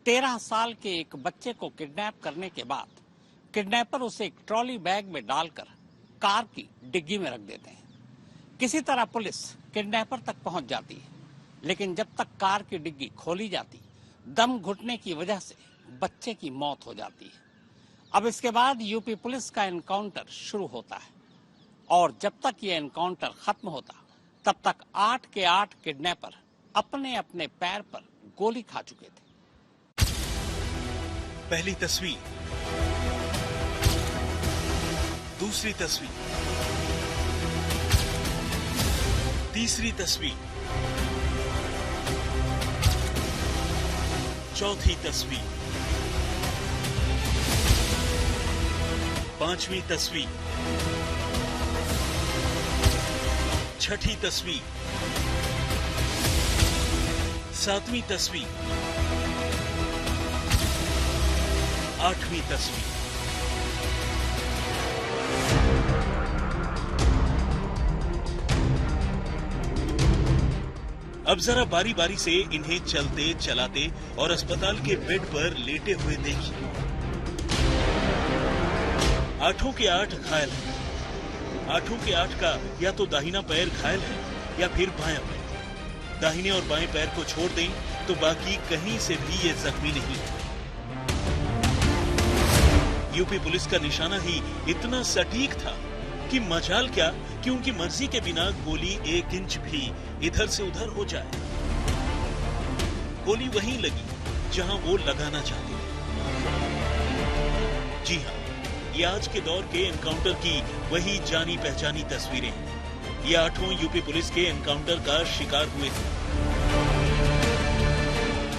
13 साल के एक बच्चे को किडनैप करने के बाद किडनैपर उसे एक ट्रॉली बैग में डालकर कार की डिग्गी में रख देते हैं। किसी तरह पुलिस किडनैपर तक पहुंच जाती है, लेकिन जब तक कार की डिग्गी खोली जाती, दम घुटने की वजह से बच्चे की मौत हो जाती है। अब इसके बाद यूपी पुलिस का एनकाउंटर शुरू होता है और जब तक ये एनकाउंटर खत्म होता, तब तक 8 के 8 किडनैपर अपने अपने पैर पर गोली खा चुके थे। पहली तस्वीर, दूसरी तस्वीर, तीसरी तस्वीर, चौथी तस्वीर, पांचवी तस्वीर, छठी तस्वीर, सातवीं तस्वीर, आठवीं तस्वीर। अब जरा बारी बारी से इन्हें चलते चलाते और अस्पताल के बेड पर लेटे हुए देखिए। 8 के 8 घायल हैं। 8 के 8 का या तो दाहिना पैर घायल है या फिर बायां पैर। दाहिने और बाएं पैर को छोड़ दें तो बाकी कहीं से भी ये जख्मी नहीं है। यूपी पुलिस का निशाना ही इतना सटीक था कि मजाल क्या कि उनकी मर्जी के बिना गोली 1 इंच भी इधर से उधर हो जाए। गोली वहीं लगी जहां वो लगाना चाहते थे। जी हाँ, ये आज के दौर के एनकाउंटर की वही जानी पहचानी तस्वीरें हैं। ये 8 यूपी पुलिस के एनकाउंटर का शिकार हुए थे।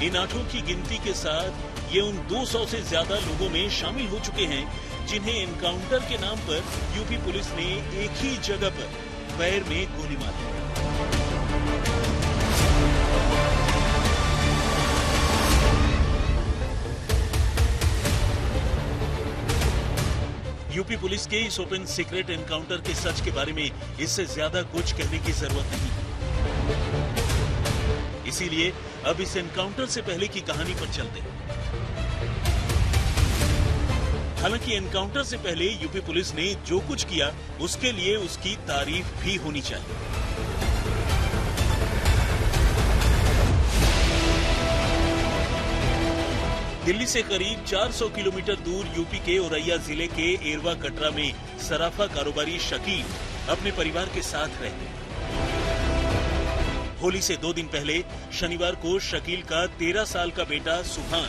इन 8 की गिनती के साथ ये उन 200 से ज्यादा लोगों में शामिल हो चुके हैं जिन्हें एनकाउंटर के नाम पर यूपी पुलिस ने एक ही जगह पर पैर में गोली मारी। यूपी पुलिस के इस ओपन सीक्रेट एनकाउंटर के सच के बारे में इससे ज्यादा कुछ कहने की जरूरत नहीं। इसीलिए अब इस एनकाउंटर से पहले की कहानी पर चलते हैं। हालांकि एनकाउंटर से पहले यूपी पुलिस ने जो कुछ किया उसके लिए उसकी तारीफ भी होनी चाहिए। दिल्ली से करीब 400 किलोमीटर दूर यूपी के औरैया जिले के एरवा कटरा में सराफा कारोबारी शकील अपने परिवार के साथ रहते हैं। होली से 2 दिन पहले शनिवार को शकील का 13 साल का बेटा सुभान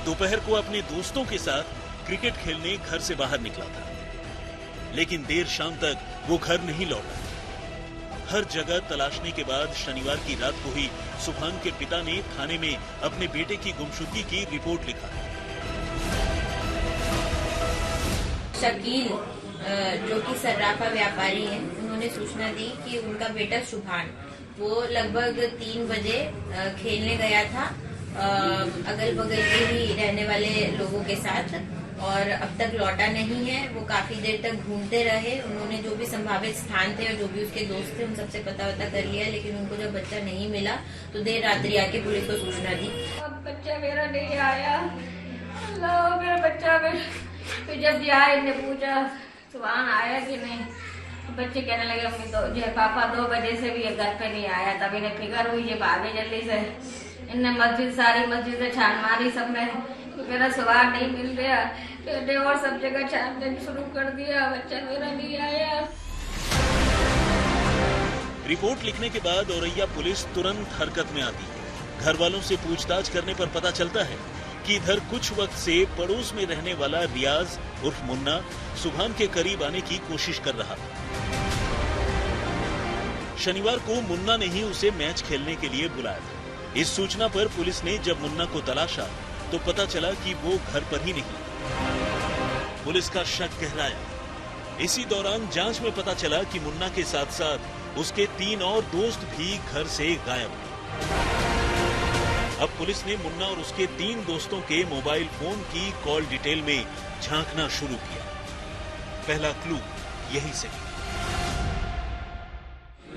दोपहर को अपने दोस्तों के साथ क्रिकेट खेलने घर से बाहर निकला था, लेकिन देर शाम तक वो घर नहीं लौटा। हर जगह तलाशने के बाद शनिवार की रात को ही सुभान के पिता ने थाने में अपने बेटे की गुमशुदगी की रिपोर्ट लिखा। शकील जो कि सर्राफा व्यापारी हैं, उन्होंने सूचना दी कि उनका बेटा सुभान वो लगभग 3 बजे खेलने गया था अगल बगल के ही रहने वाले लोगों के साथ और अब तक लौटा नहीं है। वो काफी देर तक घूमते रहे। उन्होंने जो भी संभावित स्थान थे और जो भी उसके दोस्त थे उन सबसे पता कर लिया, लेकिन उनको जब बच्चा नहीं मिला तो देर रात्रि आके पुलिस को सूचना दी। अब बच्चा मेरा नहीं आया, अल्लाह मेरा बच्चा फिर जब दिया ने पूछा सुभान आया कि नहीं, बच्चे कहने लगे मम्मी तो जो पापा 2 बजे से भी घर पे नहीं आया। तब इन्हें फिक्र हुई, ये भागे जल्दी से। इनने सारी मस्जिद से छान मारी, सब में मेरा सुभान नहीं मिल गया और सब जगह छानबीन शुरू कर दिया, बच्चा मेरा नहीं आया। रिपोर्ट लिखने के बाद औरैया पुलिस तुरंत हरकत में आती है। घर वालों से पूछताछ करने पर पता चलता है कि इधर कुछ वक्त से पड़ोस में रहने वाला रियाज उर्फ मुन्ना सुभान के करीब आने की कोशिश कर रहा था। शनिवार को मुन्ना ने ही उसे मैच खेलने के लिए बुलाया था। इस सूचना पर पुलिस ने जब मुन्ना को तलाशा तो पता चला कि वो घर पर ही नहीं। पुलिस का शक गहराया। इसी दौरान जांच में पता चला कि मुन्ना के साथ साथ उसके 3 और दोस्त भी घर से गायब हैं। अब पुलिस ने मुन्ना और उसके 3 दोस्तों के मोबाइल फोन की कॉल डिटेल में झांकना शुरू किया। पहला क्लू यही से।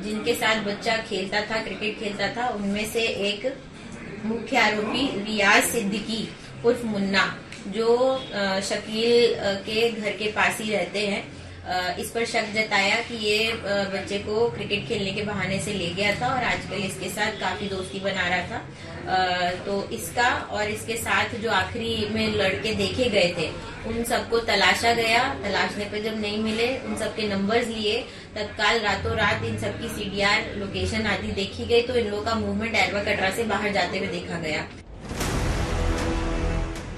जिनके साथ बच्चा खेलता था, क्रिकेट खेलता था, उनमें से एक मुख्य आरोपी रियाज सिद्दीकी उर्फ मुन्ना, जो शकील के घर के पास ही रहते हैं, इस पर शक जताया कि ये बच्चे को क्रिकेट खेलने के बहाने से ले गया था और आजकल इसके साथ काफी दोस्ती बना रहा था। तो इसका और इसके साथ जो आखिरी में लड़के देखे गए थे उन सबको तलाशा गया। तलाशने पे जब नहीं मिले, उन सबके नंबर्स लिए, तत्काल रातों रात इन सबकी CDR लोकेशन आदि देखी गई, तो इन लोगों का मूवमेंट एरवा कटरा से बाहर जाते हुए देखा गया।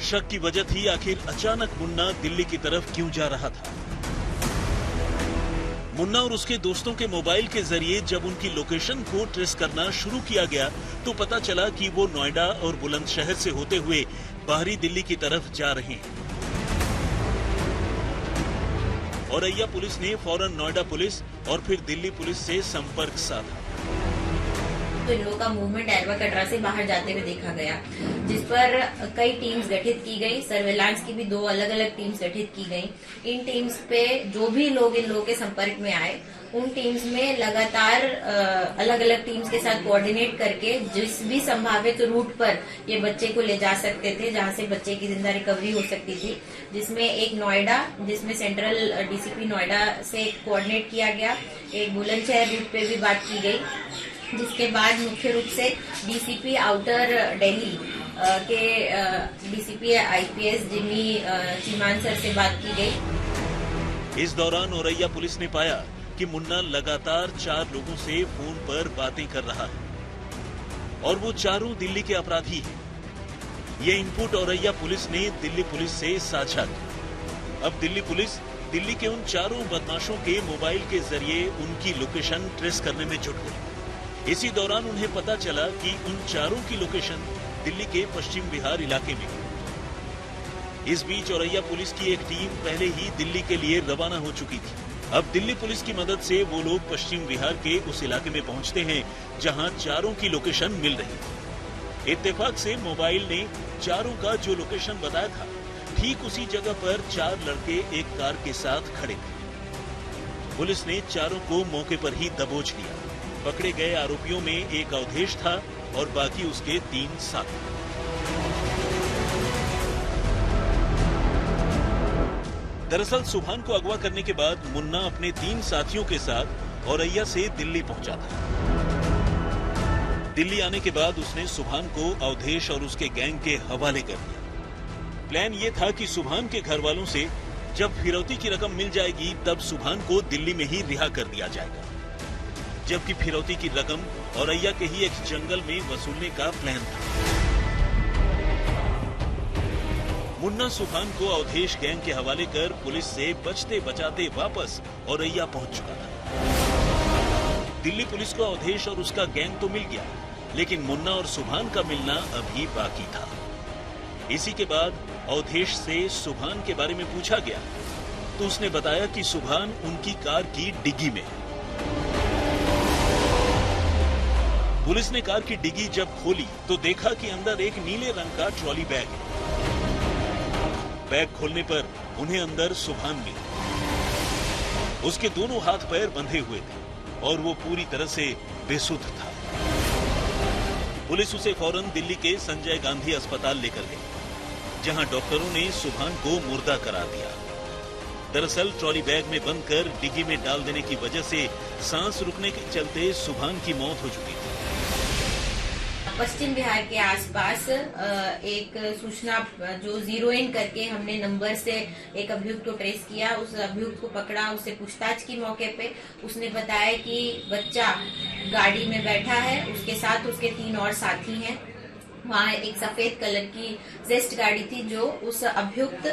शक की वजह थी आखिर अचानक मुन्ना दिल्ली की तरफ क्यों जा रहा था। मुन्ना और उसके दोस्तों के मोबाइल के जरिए जब उनकी लोकेशन को ट्रेस करना शुरू किया गया तो पता चला कि वो नोएडा और बुलंदशहर से होते हुए बाहरी दिल्ली की तरफ जा रहे हैं। औरैया पुलिस ने फौरन नोएडा पुलिस और फिर दिल्ली पुलिस से संपर्क साधा। तो इन लोगों का मूवमेंट एरवा कटरा से बाहर जाते हुए देखा गया, जिस पर कई टीम्स गठित की गई। सर्वेलांस की भी 2 अलग अलग टीम्स गठित की गई। इन टीम्स पे जो भी लोग इन लोगों के संपर्क में आए, उन टीम्स में लगातार अलग अलग टीम्स के साथ कोऑर्डिनेट करके जिस भी संभावित रूट पर ये बच्चे को ले जा सकते थे, जहां से बच्चे की जिंदा रिकवरी हो सकती थी, जिसमें एक नोएडा, जिसमें सेंट्रल DCP नोएडा से कोऑर्डिनेट किया गया, एक बुलंदशहर रूट पे भी बात की गई, जिसके बाद मुख्य रूप से DCP आउटर दिल्ली के DCP IPS जिमी चीमान सर से बात की गई। इस दौरान औरैया पुलिस ने पाया कि मुन्ना लगातार 4 लोगों से फोन पर बातें कर रहा है और वो चारों दिल्ली के अपराधी हैं। ये इनपुट औरैया पुलिस ने दिल्ली पुलिस से साझा किया। अब दिल्ली पुलिस दिल्ली के उन चारों बदमाशों के मोबाइल के जरिए उनकी लोकेशन ट्रेस करने में जुट गई। इसी दौरान उन्हें पता चला कि उन चारों की लोकेशन दिल्ली के पश्चिम बिहार इलाके में है। इस बीच औरैया पुलिस की एक टीम पहले ही दिल्ली के लिए रवाना हो चुकी थी। अब दिल्ली पुलिस की मदद से वो लोग पश्चिम बिहार के उस इलाके में पहुंचते हैं जहां चारों की लोकेशन मिल रही है। इत्तेफाक से मोबाइल ने चारों का जो लोकेशन बताया था, ठीक उसी जगह पर 4 लड़के एक कार के साथ खड़े थे। पुलिस ने चारों को मौके पर ही दबोच लिया। पकड़े गए आरोपियों में एक अवधेश था और बाकी उसके 3 साथी। दरअसल सुभान को अगवा करने के बाद मुन्ना अपने 3 साथियों के साथ औरैया से दिल्ली पहुंचा था। दिल्ली आने के बाद उसने सुभान को अवधेश और उसके गैंग के हवाले कर दिया। प्लान ये था कि सुभान के घर वालों से जब फिरौती की रकम मिल जाएगी तब सुभान को दिल्ली में ही रिहा कर दिया जाएगा, जबकि फिरौती की रकम औरैया के ही एक जंगल में वसूलने का प्लान था। मुन्ना सुभान को अवधेश गैंग के हवाले कर पुलिस से बचते बचाते वापस औरैया पहुंच चुका था। दिल्ली पुलिस को अवधेश और उसका गैंग तो मिल गया, लेकिन मुन्ना और सुभान का मिलना अभी बाकी था। इसी के बाद अवधेश से सुभान के बारे में पूछा गया तो उसने बताया कि सुभान उनकी कार की डिग्गी में है। पुलिस ने कार की डिग्गी जब खोली तो देखा कि अंदर एक नीले रंग का ट्रॉली बैग है। बैग खोलने पर उन्हें अंदर सुभान मिला। उसके दोनों हाथ पैर बंधे हुए थे और वो पूरी तरह से बेसुध था। पुलिस उसे फौरन दिल्ली के संजय गांधी अस्पताल लेकर गई, जहां डॉक्टरों ने सुभान को मुर्दा करार दिया। दरअसल ट्रॉली बैग में बंद कर डिग्गी में डाल देने की वजह से सांस रुकने के चलते सुभान की मौत हो चुकी थी। पश्चिम बिहार के आसपास एक सूचना जो 0 इन करके हमने नंबर से एक अभियुक्त को ट्रेस किया, उस अभियुक्त को पकड़ा, उससे पूछताछ की मौके पे उसने बताया कि बच्चा गाड़ी में बैठा है, उसके साथ उसके 3 और साथी हैं। वहाँ एक सफेद कलर की जेस्ट गाड़ी थी जो उस अभियुक्त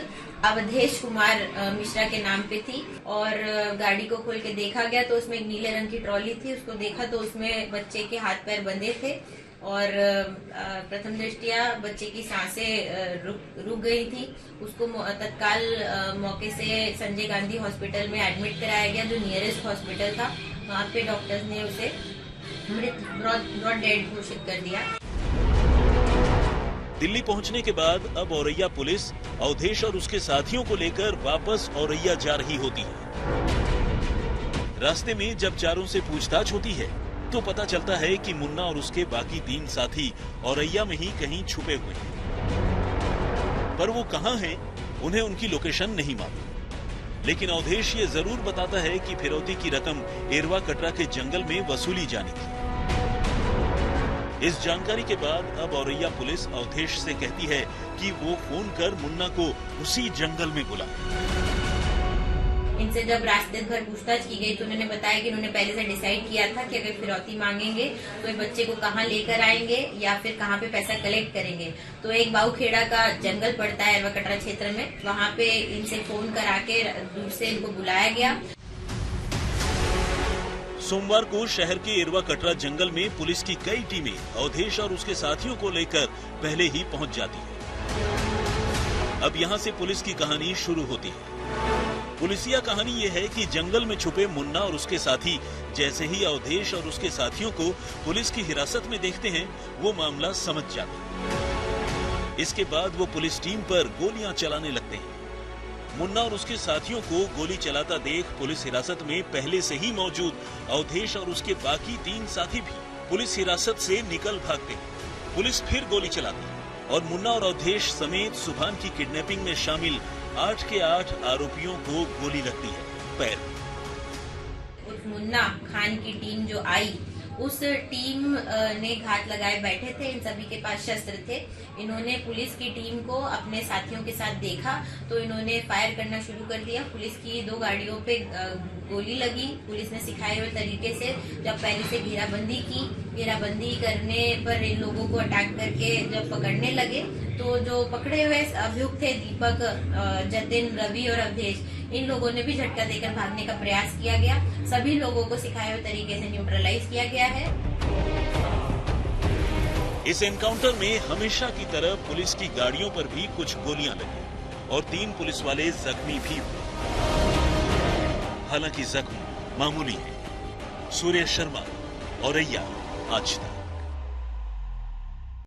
अवधेश कुमार मिश्रा के नाम पे थी, और गाड़ी को खोल के देखा गया तो उसमें एक नीले रंग की ट्रॉली थी। उसको देखा तो उसमें बच्चे के हाथ पैर बंधे थे और प्रथम दृष्टिया बच्चे की सांसें रुक गई थी। उसको तत्काल मौके से संजय गांधी हॉस्पिटल में एडमिट कराया गया, जो नियरेस्ट हॉस्पिटल था। वहाँ पे डॉक्टर्स ने उसे मृत ब्रॉड डेड घोषित कर दिया। दिल्ली पहुंचने के बाद अब औरैया पुलिस अवधेश और उसके साथियों को लेकर वापस औरैया जा रही होती है। रास्ते में जब चारों से पूछताछ होती है तो पता चलता है कि मुन्ना और उसके बाकी 3 साथी औरैया में ही कहीं छुपे हुए हैं, पर वो कहां हैं, उन्हें उनकी लोकेशन नहीं मालूम। लेकिन अवधेश ये जरूर बताता है कि फिरौती की रकम एरवा कटरा के जंगल में वसूली जानी थी। इस जानकारी के बाद अब औरैया पुलिस अवधेश से कहती है कि वो फोन कर मुन्ना को उसी जंगल में बुलाए। इनसे जब रास्ते भर पूछताछ की गई तो उन्होंने बताया कि उन्होंने पहले से डिसाइड किया था कि अगर फिरौती मांगेंगे तो ये बच्चे को कहाँ लेकर आएंगे या फिर कहाँ पे पैसा कलेक्ट करेंगे। तो एक बाऊखेड़ा का जंगल पड़ता है एरवा कटरा क्षेत्र में, वहाँ पे इनसे फोन करा के दूर से इनको बुलाया गया। सोमवार को शहर के एरवा कटरा जंगल में पुलिस की कई टीमें अवधेश और उसके साथियों को लेकर पहले ही पहुंच जाती है। अब यहां से पुलिस की कहानी शुरू होती है। पुलिसिया कहानी ये है कि जंगल में छुपे मुन्ना और उसके साथी जैसे ही अवधेश और उसके साथियों को पुलिस की हिरासत में देखते हैं, वो मामला समझ जाते हैं। इसके बाद वो पुलिस टीम पर गोलियां चलाने लगते हैं। मुन्ना और उसके साथियों को गोली चलाता देख पुलिस हिरासत में पहले से ही मौजूद अवधेश और उसके बाकी 3 साथी भी पुलिस हिरासत से निकल भागते हैं। पुलिस फिर गोली चलाती है और मुन्ना और अवधेश समेत सुभान की किडनैपिंग में शामिल 8 के 8 आरोपियों को गोली लगती है पैर। उस मुन्ना खान की टीम जो आई, उस टीम ने घात लगाए बैठे थे। इन सभी के पास शस्त्र थे। इन्होंने पुलिस की टीम को अपने साथियों के साथ देखा तो इन्होंने फायर करना शुरू कर दिया। पुलिस की 2 गाड़ियों पे गोली लगी। पुलिस ने सिखाए हुए तरीके से जब पहले से घेराबंदी की, घेराबंदी करने पर इन लोगों को अटैक करके जब पकड़ने लगे तो जो पकड़े हुए अभियुक्त थे दीपक, जतिन, रवि और अवधेश, इन लोगों ने भी झटका देकर भागने का प्रयास किया गया। सभी लोगों को सिखाए हुए तरीके से न्यूट्रलाइज किया गया है। इस एनकाउंटर में हमेशा की तरह पुलिस की गाड़ियों पर भी कुछ गोलियां लगी और 3 पुलिस वाले जख्मी भी हुए। हालांकि जख्म मामूली है। सूर्य शर्मा, औरैया, आज तक।